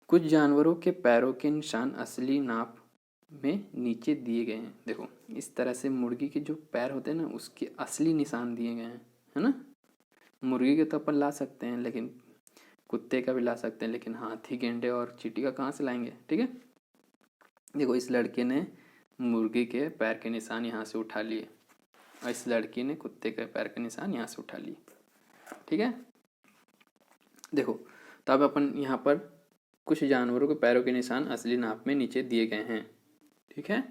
S1: कुछ जानवरों के पैरों के निशान असली नाप में नीचे दिए गए हैं। देखो इस तरह से मुर्गी के जो पैर होते हैं ना उसके असली निशान दिए गए हैं, है ना। मुर्गी के तो अपन ला सकते हैं, लेकिन कुत्ते का भी ला सकते हैं, लेकिन हाथी, गेंडे और चींटी का कहाँ से लाएंगे। ठीक है, देखो इस लड़के ने मुर्गी के पैर के निशान यहाँ से उठा लिए, और इस लड़की ने कुत्ते के पैर के निशान यहाँ से उठा लिए। ठीक है, देखो तो अब अपन यहाँ पर कुछ जानवरों के पैरों के निशान असली नाप में नीचे दिए गए हैं। ठीक है,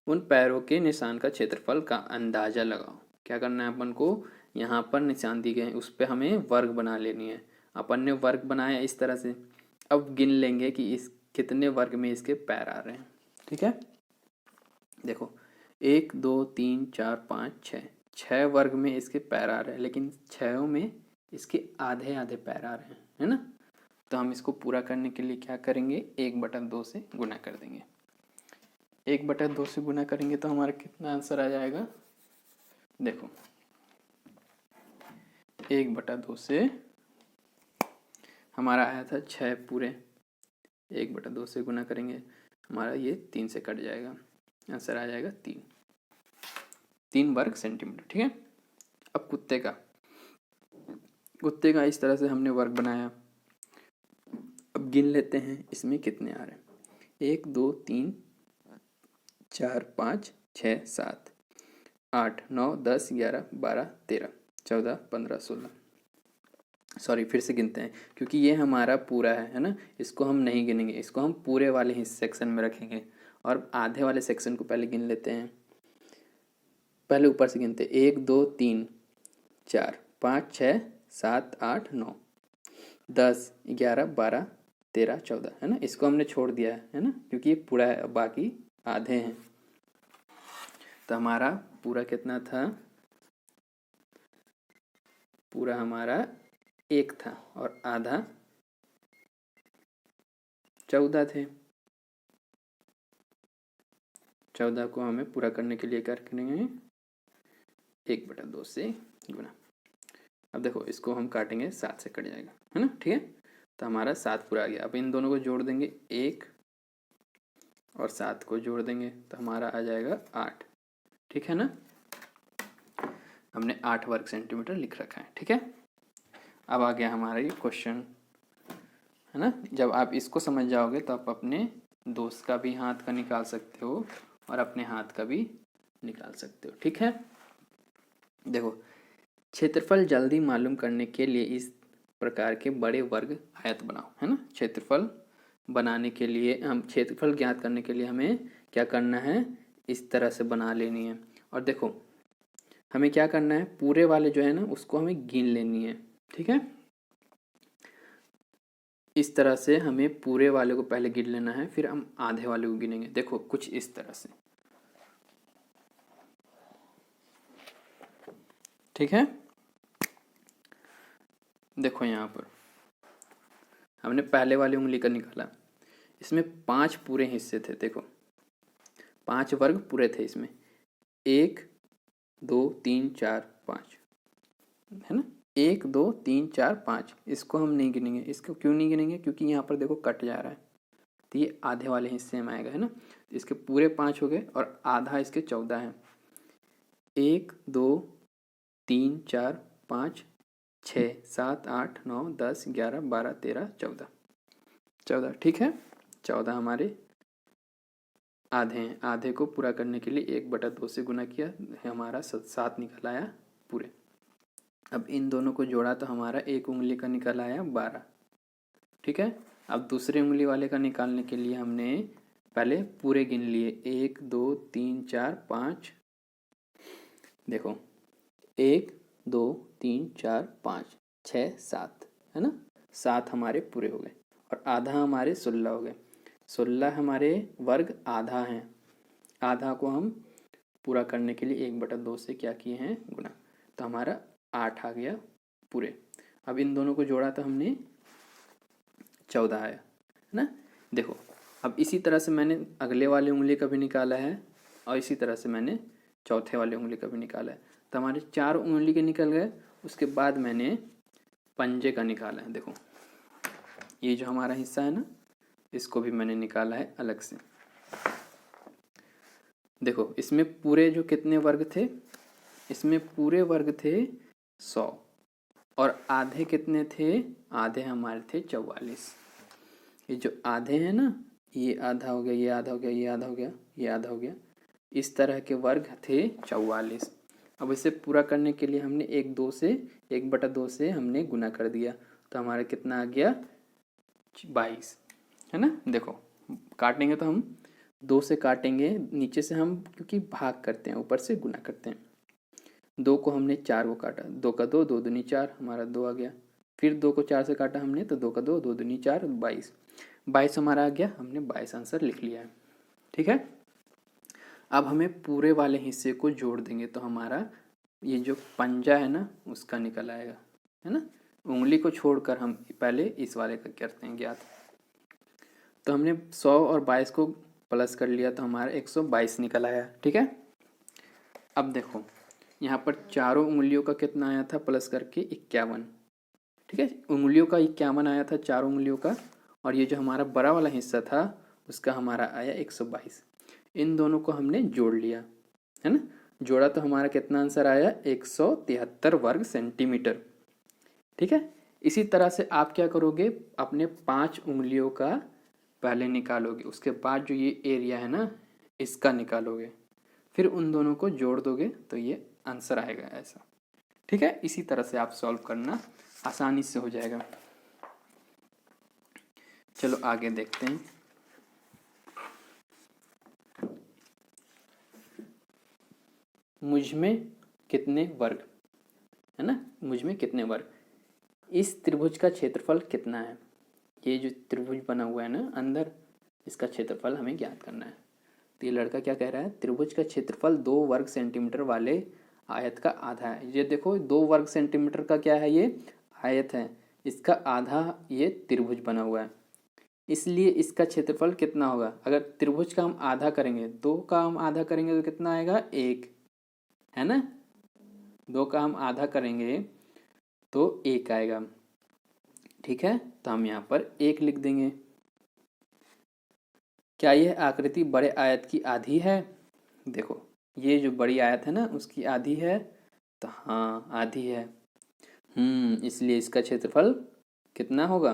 S1: उन पैरों के निशान का क्षेत्रफल का अंदाजा लगाओ। क्या करना है अपन को, यहाँ पर निशान दिए गए हैं उस पर हमें वर्ग बना लेनी है। अपन ने वर्ग बनाया इस तरह से, अब गिन लेंगे कि इस कितने वर्ग में इसके पैर आ रहे हैं। ठीक है, देखो 1 2 3 4 5 6, 6 वर्ग में इसके पैर आ रहे हैं, लेकिन 6 में इसके आधे आधे पैर आ रहे हैं, है ना। तो हम इसको पूरा करने के लिए क्या करेंगे, 1/2 से गुना कर देंगे। 1/2 से गुना करेंगे तो हमारा कितना आंसर आ जाएगा। देखो 1/2 से हमारा आया था 6 पूरे, 1/2 से गुना करेंगे हमारा ये 3 से कट जाएगा, आंसर आ जाएगा 3 वर्ग सेंटीमीटर। ठीक है, अब कुत्ते का इस तरह से हमने वर्ग बनाया। अब गिन लेते हैं इसमें कितने आ रहे हैं, 1 2 3 4 5 6 7 8 9 10 11 12 13 14 15 16, सॉरी फिर से गिनते हैं क्योंकि ये हमारा पूरा है ना, इसको हम नहीं गिनेंगे, इसको हम पूरे वाले ही सेक्शन में रखेंगे, और आधे वाले सेक्शन को पहले गिन लेते हैं। पहले ऊपर से गिनते 1 2 3 4 5 6 7 8 9 10 11 12 13 14, है ना, इसको हमने छोड़ दिया है ना, क्योंकि ये पूरा है, बाकी आधे हैं। तो हमारा पूरा कितना था, पूरा हमारा 1 था और आधा 14 थे। 14 को हमें पूरा करने के लिए क्या करेंगे, 1/2 से गुना। अब देखो इसको हम काटेंगे 7 से कट जाएगा, है ना। ठीक है, तो हमारा 7 पूरा आ गया। अब इन दोनों को जोड़ देंगे, 1 और 7 को जोड़ देंगे तो हमारा आ जाएगा 8। ठीक है ना, हमने 8 वर्ग सेंटीमीटर लिख रखा है। ठीक है, अब आ गया हमारा ये क्वेश्चन, है ना। जब आप इसको समझ जाओगे तो आप अपने दोस्त का भी हाथ का निकाल सकते हो और अपने हाथ का भी निकाल सकते हो। ठीक है, देखो क्षेत्रफल जल्दी मालूम करने के लिए इस प्रकार के बड़े वर्ग आयत बनाओ, है ना। क्षेत्रफल बनाने के लिए हम क्षेत्रफल ज्ञात करने के लिए हमें क्या करना है, इस तरह से बना लेनी है। और देखो हमें क्या करना है, पूरे वाले जो है ना उसको हमें गिन लेनी है। ठीक है, इस तरह से हमें पूरे वाले को पहले गिन लेना है, फिर हम आधे वाले को गिनेंगे। देखो कुछ इस तरह से, ठीक है। देखो यहाँ पर हमने पहले वाली उंगली का निकाला, इसमें 5 पूरे हिस्से थे। देखो 5 वर्ग पूरे थे इसमें, 1 2 3 4 5, है ना। 1 2 3 4 5, इसको हम नहीं गिनेंगे। इसको क्यों नहीं गिनेंगे? क्योंकि यहाँ पर देखो कट जा रहा है, तो ये आधे वाले हिस्से में आएगा, है ना। तो इसके पूरे 5 हो गए और आधा इसके 14 है। 1 2 3 4 5 6 7 8 9 10 11 12 13 14, 14 ठीक है। 14 हमारे आधे हैं। आधे को पूरा करने के लिए 1/2 से गुना किया, हमारा 7 निकल आया पूरे। अब इन दोनों को जोड़ा तो हमारा एक उंगली का निकल आया 12, ठीक है। अब दूसरी उंगली वाले का निकालने के लिए हमने पहले पूरे गिन लिए, 1 2 3 4 5, देखो 1 2 3 4 5 6 7, है ना। 7 हमारे पूरे हो गए और आधा हमारे 16 हो गए। 16 हमारे वर्ग आधा हैं, आधा को हम पूरा करने के लिए 1/2 से क्या किए हैं, गुना, तो हमारा 8 आ गया पूरे। अब इन दोनों को जोड़ा तो हमने 14 आया, है ना। देखो अब इसी तरह से मैंने अगले वाले उंगली का भी निकाला है और इसी तरह से मैंने चौथे वाले उंगली का भी निकाला है, तो हमारे 4 उंगली के निकल गए। उसके बाद मैंने पंजे का निकाला है। देखो ये जो हमारा हिस्सा है ना, इसको भी मैंने निकाला है अलग से। देखो इसमें पूरे जो कितने वर्ग थे, इसमें पूरे वर्ग थे 100 और आधे कितने थे, आधे हमारे थे 44। ये जो आधे हैं ना, ये आधा हो गया, ये आधा हो गया, ये आधा हो गया, ये आधा हो गया, इस तरह के वर्ग थे 44। अब इसे पूरा करने के लिए हमने 1/2 से हमने गुना कर दिया, तो हमारा कितना आ गया 22, है ना। देखो काटेंगे तो हम 2 से काटेंगे, नीचे से हम क्योंकि भाग करते हैं, ऊपर से गुना करते हैं। 2 को हमने 4 को काटा, 2 का 2, 2 दूनी 4, हमारा 2 आ गया। फिर 2 को 4 से काटा हमने, तो 2 का 2, 2 दूनी 4, 22, 22 हमारा आ गया। हमने 22 आंसर लिख लिया है, ठीक है। अब हमें पूरे वाले हिस्से को जोड़ देंगे, तो हमारा ये जो पंजा है ना, उसका निकल आएगा, है ना। उंगली को छोड़कर हम पहले इस वाले का करते हैं ज्ञात। तो हमने 100 और 22 को प्लस कर लिया, तो हमारा 122 निकल आया, ठीक है। अब देखो यहाँ पर चारों उंगलियों का कितना आया था प्लस करके 51, ठीक है। उंगलियों का 51 आया था, चारों उंगलियों का, और ये जो हमारा बड़ा वाला हिस्सा था उसका हमारा आया 122। इन दोनों को हमने जोड़ लिया, है ना। जोड़ा तो हमारा कितना आंसर आया, 173 वर्ग सेंटीमीटर, ठीक है। इसी तरह से आप क्या करोगे, अपने 5 उंगलियों का पहले निकालोगे, उसके बाद जो ये एरिया है ना, इसका निकालोगे, फिर उन दोनों को जोड़ दोगे तो ये आंसर आएगा ऐसा, ठीक है। इसी तरह से आप सॉल्व करना, आसानी से हो जाएगा। चलो आगे देखते हैं। मुझ में कितने वर्ग, है ना, मुझ में कितने वर्ग। इस त्रिभुज का क्षेत्रफल कितना है, ये जो त्रिभुज बना हुआ है ना अंदर, इसका क्षेत्रफल हमें ज्ञात करना है। तो ये लड़का क्या कह रहा है, त्रिभुज का क्षेत्रफल 2 वर्ग सेंटीमीटर वाले आयत का आधा है। ये देखो 2 वर्ग सेंटीमीटर का क्या है, ये आयत है, इसका आधा ये त्रिभुज बना हुआ है, इसलिए इसका क्षेत्रफल कितना होगा। अगर त्रिभुज का हम आधा करेंगे, 2 का हम आधा करेंगे तो कितना आएगा, 1, है ना। 2 का हम आधा करेंगे तो 1 आएगा, ठीक है। तो हम यहाँ पर 1 लिख देंगे। क्या यह आकृति बड़े आयत की आधी है, देखो ये जो बड़ी आयत है ना उसकी आधी है, तो हाँ आधी है। इसलिए इसका क्षेत्रफल कितना होगा,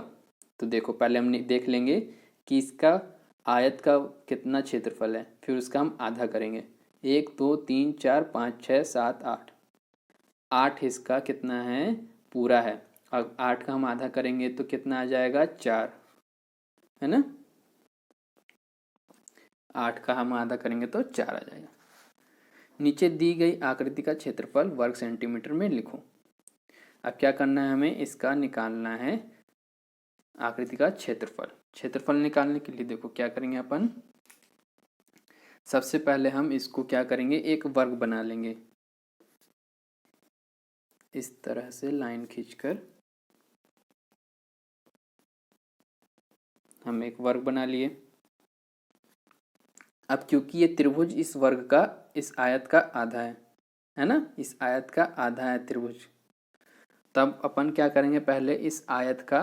S1: तो देखो पहले हम देख लेंगे कि इसका आयत का कितना क्षेत्रफल है, फिर उसका हम आधा करेंगे। 1 2 3 4 5 6 7 8, 8 इसका कितना है, पूरा है। अब 8 का हम आधा करेंगे तो कितना आ जाएगा, 4, है ना। 8 का हम आधा करेंगे तो 4 आ जाएगा। नीचे दी गई आकृति का क्षेत्रफल वर्ग सेंटीमीटर में लिखो। अब क्या करना है, हमें इसका निकालना है आकृति का क्षेत्रफल। क्षेत्रफल निकालने के लिए देखो क्या करेंगे अपन, सबसे पहले हम इसको क्या करेंगे, एक वर्ग बना लेंगे, इस तरह से लाइन खींचकर हम एक वर्ग बना लिए। अब क्योंकि ये त्रिभुज इस वर्ग का, इस आयत का आधा है ना, इस आयत का आधा है त्रिभुज, तब अपन क्या करेंगे, पहले इस आयत का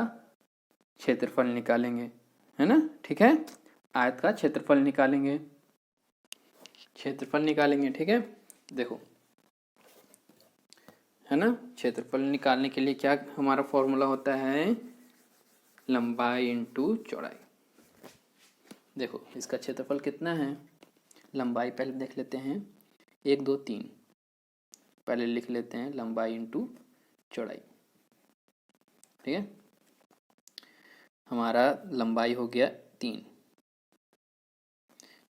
S1: क्षेत्रफल निकालेंगे, है ना। ठीक है, आयत का क्षेत्रफल निकालेंगे, ठीक है। देखो, है ना, क्षेत्रफल निकालने के लिए क्या हमारा फॉर्मूला होता है, लंबाई इंटू चौड़ाई। देखो इसका क्षेत्रफल कितना है, लंबाई पहले देख लेते हैं, 1 2 3, पहले लिख लेते हैं लंबाई इंटू चौड़ाई। ठीक है, हमारा लंबाई हो गया 3,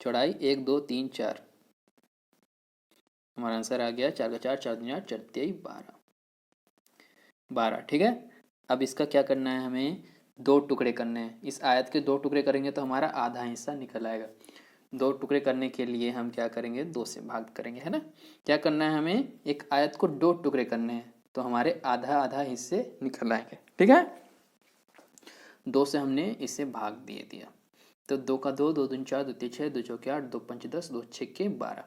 S1: चौड़ाई 1 2 3 4, हमारा आंसर आ गया 4 का 4, 4 दूनी 8, 4 तेई 12। ठीक है, अब इसका क्या करना है, हमें 2 टुकड़े करने हैं। इस आयत के 2 टुकड़े करेंगे तो हमारा आधा हिस्सा निकल आएगा। 2 टुकड़े करने के लिए हम क्या करेंगे, 2 से भाग करेंगे, है ना। क्या करना है, हमें एक आयत को 2 टुकड़े करने हैं तो हमारे आधा आधा हिस्से निकल आएंगे। ठीक है, 2 से हमने इसे भाग दे दिया, तो 2 का 2, 2 दूनी 4, 2 तीन 6, 2 चौके 8, 2 पंच 10, 2 छक्के 12,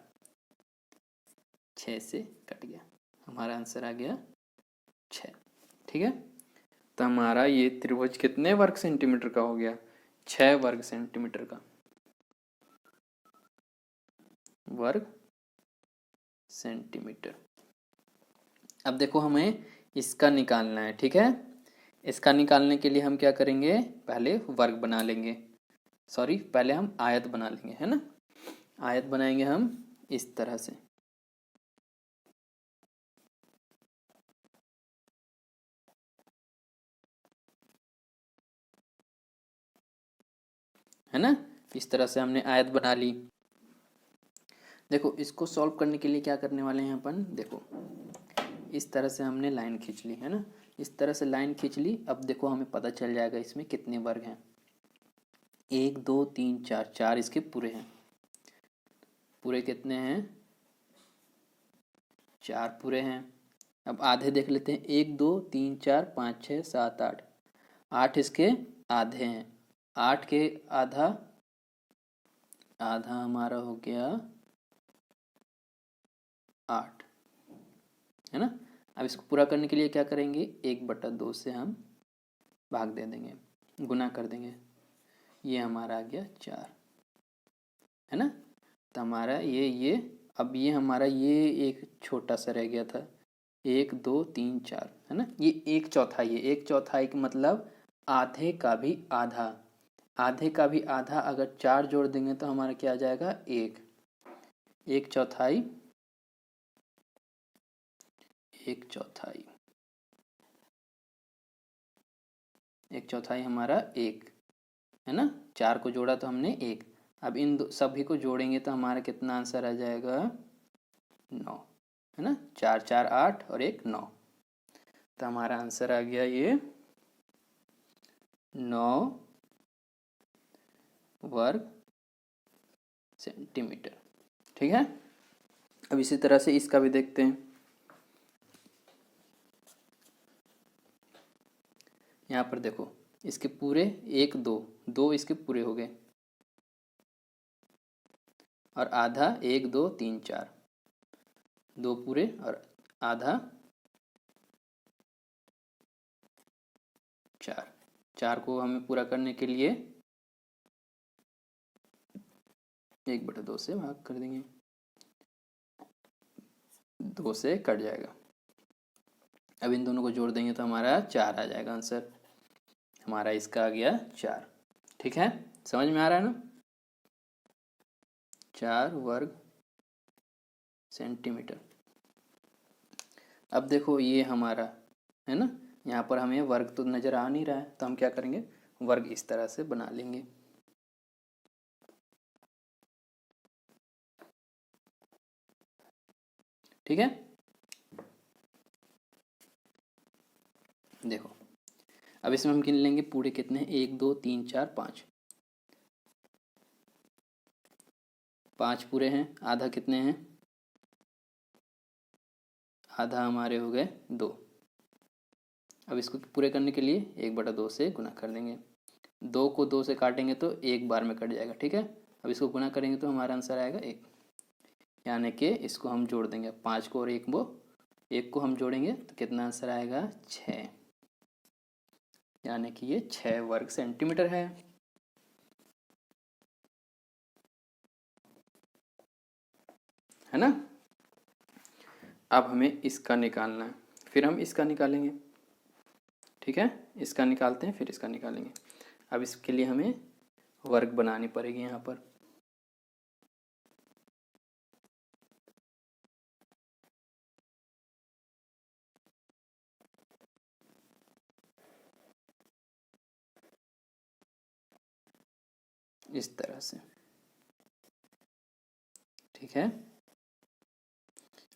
S1: 6 से कट गया, हमारा आंसर आ गया 6। ठीक है, तो हमारा ये त्रिभुज कितने वर्ग सेंटीमीटर का हो गया, 6 वर्ग सेंटीमीटर का, वर्ग सेंटीमीटर। अब देखो हमें इसका निकालना है। ठीक है, इसका निकालने के लिए हम क्या करेंगे, पहले वर्ग बना लेंगे, सॉरी पहले हम आयत बना लेंगे, है ना। आयत बनाएंगे हम इस तरह से, है ना, इस तरह से हमने आयत बना ली। देखो इसको सॉल्व करने के लिए क्या करने वाले हैं अपन, देखो इस तरह से हमने लाइन खींच ली, है ना, इस तरह से लाइन खींच ली। अब देखो हमें पता चल जाएगा इसमें कितने वर्ग हैं, 1 2 3 4, 4 इसके पूरे हैं, पूरे कितने हैं, 4 पूरे हैं। अब आधे देख लेते हैं, 1 2 3 4 5 6 7 8, 8 इसके आधे हैं, 8 के आधा, आधा हमारा हो गया 8, है ना। अब इसको पूरा करने के लिए क्या करेंगे, 1/2 से हम भाग दे देंगे, गुना कर देंगे, ये हमारा आ गया 4, है ना। तो हमारा ये अब ये हमारा ये एक छोटा सा रह गया था, 1 2 3 4, है ना, ये 1/4 है, 1/4 का मतलब आधे का भी आधा, आधे का भी आधा अगर 4 जोड़ देंगे तो हमारा क्या आ जाएगा, 1, 1/4, 1/4, 1/4 हमारा 1, है ना, 4 को जोड़ा तो हमने 1। अब इन सभी को जोड़ेंगे तो हमारा कितना आंसर आ जाएगा, 9, है ना, 4 4 8 और 1 9, तो हमारा आंसर आ गया ये 9 वर्ग सेंटीमीटर। ठीक है, अब इसी तरह से इसका भी देखते हैं। यहाँ पर देखो इसके पूरे 1 2, 2 इसके पूरे हो गए, और आधा 1 2 3 4, 2 पूरे और आधा 4, 4 को हमें पूरा करने के लिए 1/2 से भाग कर देंगे, 2 से कट जाएगा। अब इन दोनों को जोड़ देंगे तो हमारा 4 आ जाएगा आंसर, हमारा इसका आ गया 4। ठीक है, समझ में आ रहा है ना, 4 वर्ग सेंटीमीटर। अब देखो ये हमारा, है ना, यहाँ पर हमें वर्ग तो नज़र आ नहीं रहा है, तो हम क्या करेंगे, वर्ग इस तरह से बना लेंगे। ठीक है, देखो अब इसमें हम गिन लेंगे पूरे कितने हैं, 1 2 3 4 5, 5 पूरे हैं, आधा कितने हैं, आधा हमारे हो गए 2। अब इसको पूरे करने के लिए 1/2 से गुना कर देंगे। 2 को 2 से काटेंगे तो एक बार में कट जाएगा, ठीक है। अब इसको गुना करेंगे तो हमारा आंसर आएगा 1, यानी कि इसको हम जोड़ देंगे 5 को और 1 को हम जोड़ेंगे तो कितना आंसर आएगा 6, यानी कि ये 6 वर्ग सेंटीमीटर है ना। अब हमें इसका निकालना है, फिर हम इसका निकालेंगे, ठीक है। इसका निकालते हैं फिर इसका निकालेंगे। अब इसके लिए हमें वर्ग बनानी पड़ेगी यहाँ पर। इस तरह से, ठीक है।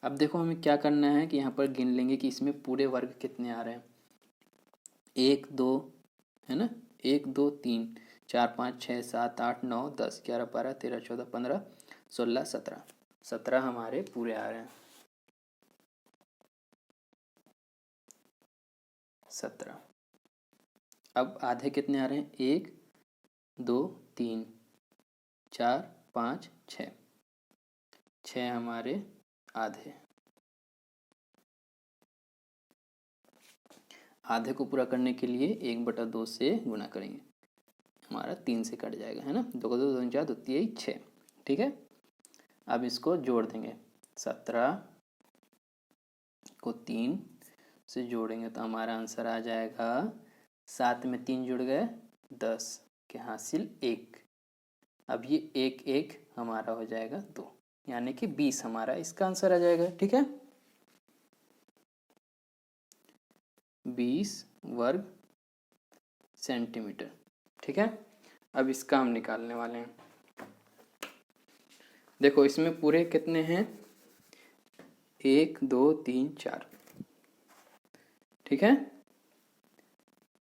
S1: अब देखो हमें क्या करना है कि यहाँ पर गिन लेंगे कि इसमें पूरे वर्ग कितने आ रहे हैं। 1 2 है ना, 1 2 3 4 5 6 7 8 9 10 11 12 13 14 15 16 17, 17 हमारे पूरे आ रहे हैं। 17। अब आधे कितने आ रहे हैं, 1 2 3 4 5 6, 6 हमारे आधे। आधे को पूरा करने के लिए 1/2 से गुना करेंगे, हमारा 3 से कट जाएगा, है ना। 2 को 2 4 2 3 6, ठीक है। अब इसको जोड़ देंगे, 17 को 3 से जोड़ेंगे तो हमारा आंसर आ जाएगा, 7 में 3 जुड़ गए 10 के हासिल 1। अब ये 1 1 हमारा हो जाएगा 2, यानी कि 20 हमारा इसका आंसर आ जाएगा, ठीक है। 20 वर्ग सेंटीमीटर, ठीक है। अब इसका हम निकालने वाले हैं। देखो इसमें पूरे कितने हैं, 1 2 3 4, ठीक है।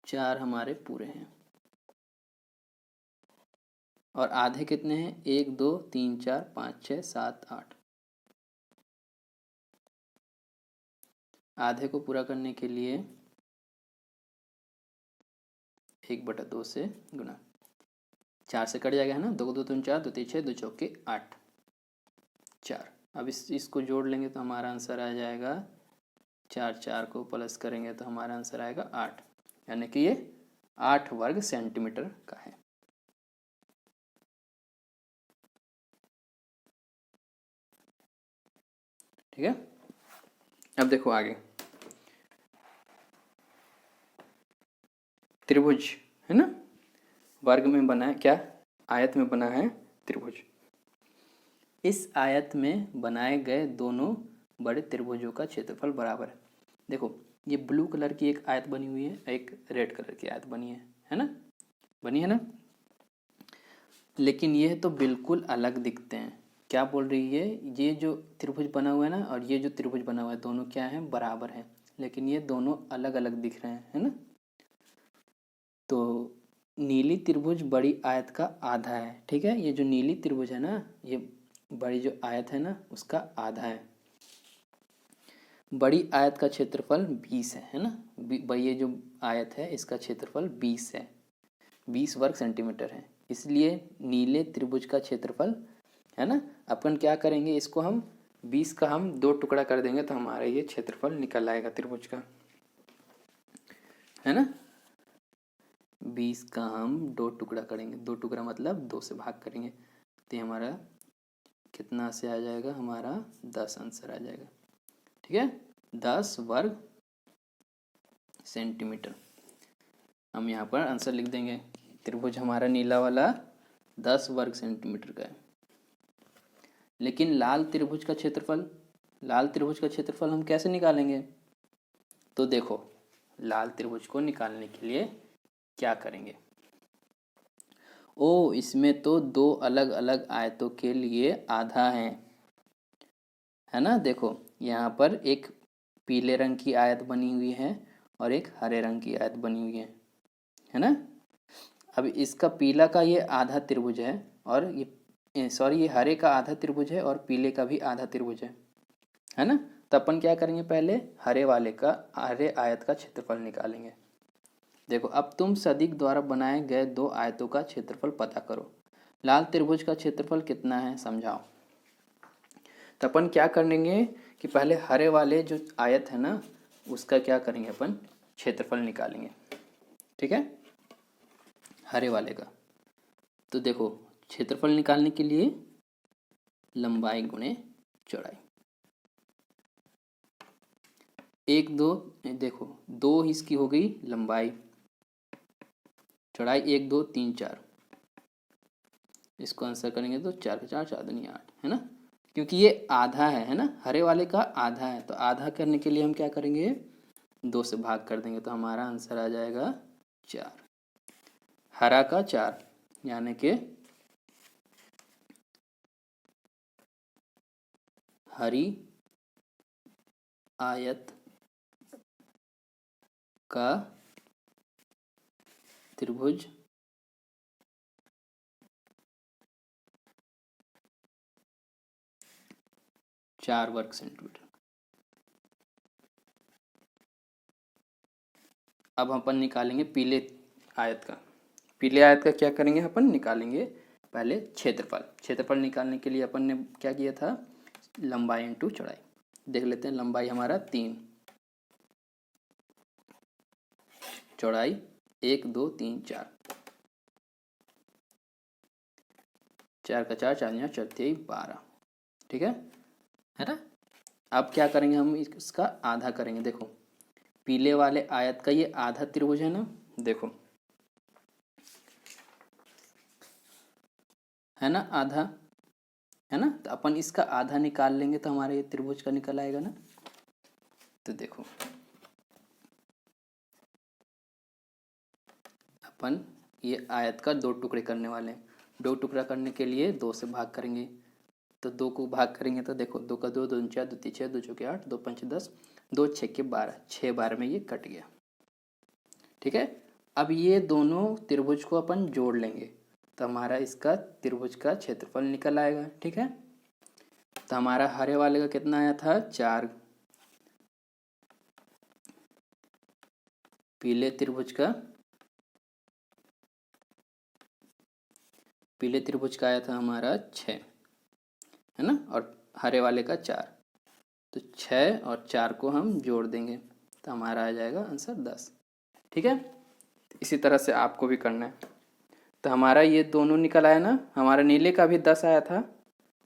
S1: 4 हमारे पूरे हैं और आधे कितने हैं, 1 2 3 4 5 6 7 8। आधे को पूरा करने के लिए 1/2 से गुना, 4 से कट जाएगा, है ना। 2 को 2 3 4 2 3 6 2 चौके 8 4। अब इसको जोड़ लेंगे तो हमारा आंसर आ जाएगा 4, 4 को प्लस करेंगे तो हमारा आंसर आएगा 8, यानी कि ये 8 वर्ग सेंटीमीटर का है। ठीक है। अब देखो आगे, त्रिभुज है ना, वर्ग में बना है, क्या आयत में बना है त्रिभुज। इस आयत में बनाए गए दोनों बड़े त्रिभुजों का क्षेत्रफल बराबर है। देखो ये ब्लू कलर की एक आयत बनी हुई है, एक रेड कलर की आयत बनी है ना, बनी है ना। लेकिन ये तो बिल्कुल अलग दिखते हैं। क्या बोल रही है, ये जो त्रिभुज बना हुआ है ना और ये जो त्रिभुज बना हुआ है, दोनों क्या है, बराबर हैं, लेकिन ये दोनों अलग अलग दिख रहे हैं, है ना। तो नीली त्रिभुज बड़ी आयत का आधा है, ठीक है। ये जो नीली त्रिभुज है ना, ये बड़ी जो आयत है ना उसका आधा है। बड़ी आयत का क्षेत्रफल 20 है ना। ये जो आयत है इसका क्षेत्रफल 20 है, 20 वर्ग सेंटीमीटर है। इसलिए नीले त्रिभुज का क्षेत्रफल है ना, अपन क्या करेंगे, इसको हम 20 का हम 2 टुकड़ा कर देंगे तो हमारा ये क्षेत्रफल निकल आएगा त्रिभुज का, है ना। 20 का हम 2 टुकड़ा करेंगे, 2 टुकड़ा मतलब 2 से भाग करेंगे तो हमारा कितना से आ जाएगा, हमारा 10 आंसर आ जाएगा, ठीक है। 10 वर्ग सेंटीमीटर हम यहाँ पर आंसर लिख देंगे। त्रिभुज हमारा नीला वाला 10 वर्ग सेंटीमीटर का है। लेकिन लाल त्रिभुज का क्षेत्रफल, लाल त्रिभुज का क्षेत्रफल हम कैसे निकालेंगे, तो देखो लाल त्रिभुज को निकालने के लिए क्या करेंगे। ओ इसमें तो 2 अलग अलग आयतों के लिए आधा है ना। देखो यहाँ पर एक पीले रंग की आयत बनी हुई है और एक हरे रंग की आयत बनी हुई है ना। अब इसका पीला का ये आधा त्रिभुज है और ये सॉरी ये हरे का आधा त्रिभुज है और पीले का भी आधा त्रिभुज है ना। तो अपन क्या करेंगे, पहले हरे आयत का क्षेत्रफल निकालेंगे। देखो, अब तुम सदिक द्वारा बनाए गए दो आयतों का क्षेत्रफल पता करो। लाल त्रिभुज का क्षेत्रफल कितना है, समझाओ। तो अपन क्या करेंगे कि पहले हरे वाले जो आयत है ना, उसका क्या करेंगे, अपन क्षेत्रफल निकालेंगे। ठीक है, हरे वाले का। तो देखो, क्षेत्रफल निकालने के लिए लंबाई गुणे चौड़ाई, 1 2, देखो 2 इसकी हो गई लंबाई, चौड़ाई 1 2 3 4, इसको आंसर करेंगे तो 4 का 4 4 दूनी 8, है ना, क्योंकि ये आधा है ना, हरे वाले का आधा है। तो आधा करने के लिए हम क्या करेंगे, 2 से भाग कर देंगे, तो हमारा आंसर आ जाएगा 4। हरा का 4, यानी कि हरी आयत का त्रिभुज चार वर्ग सेंटीमीटर। अब अपन निकालेंगे पीले आयत का। पीले आयत का क्या करेंगे, अपन निकालेंगे पहले क्षेत्रफल। क्षेत्रफल निकालने के लिए अपन ने क्या किया था, लंबाई इंटू चौड़ाई। देख लेते हैं, लंबाई हमारा 3, चौड़ाई 1 2 3 4, 4 का 4 4 यहाँ 12। ठीक है ना। अब क्या करेंगे, हम इसका आधा करेंगे। देखो, पीले वाले आयत का ये आधा त्रिभुज है ना, देखो है ना, आधा है ना, तो अपन इसका आधा निकाल लेंगे तो हमारे ये त्रिभुज का निकल आएगा ना। तो देखो, अपन ये आयत का 2 टुकड़े करने वाले हैं। 2 टुकड़ा करने के लिए 2 से भाग करेंगे, तो 2 को भाग करेंगे तो देखो, 2 का 2 2 4 2 3 6 2 चौके 8 2 5 10 2 6 के 12, 6 बार में ये कट गया। ठीक है, अब ये दोनों त्रिभुज को अपन जोड़ लेंगे तो हमारा इसका त्रिभुज का क्षेत्रफल निकल आएगा। ठीक है, तो हमारा हरे वाले का कितना आया था, 4। पीले त्रिभुज का आया था हमारा 6, है ना, और हरे वाले का 4। तो 6 और 4 को हम जोड़ देंगे तो हमारा आ जाएगा आंसर 10। ठीक है, इसी तरह से आपको भी करना है। तो हमारा ये दोनों निकल आया ना, हमारा नीले का भी 10 आया था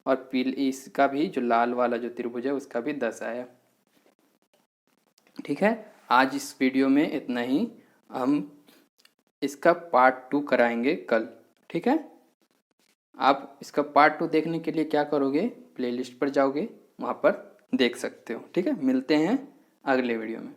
S1: और पीले इसका भी, जो लाल वाला जो त्रिभुज है उसका भी 10 आया। ठीक है, आज इस वीडियो में इतना ही। हम इसका पार्ट 2 कराएंगे कल। ठीक है, आप इसका पार्ट 2 देखने के लिए क्या करोगे, प्लेलिस्ट पर जाओगे, वहाँ पर देख सकते हो। ठीक है, मिलते हैं अगले वीडियो में।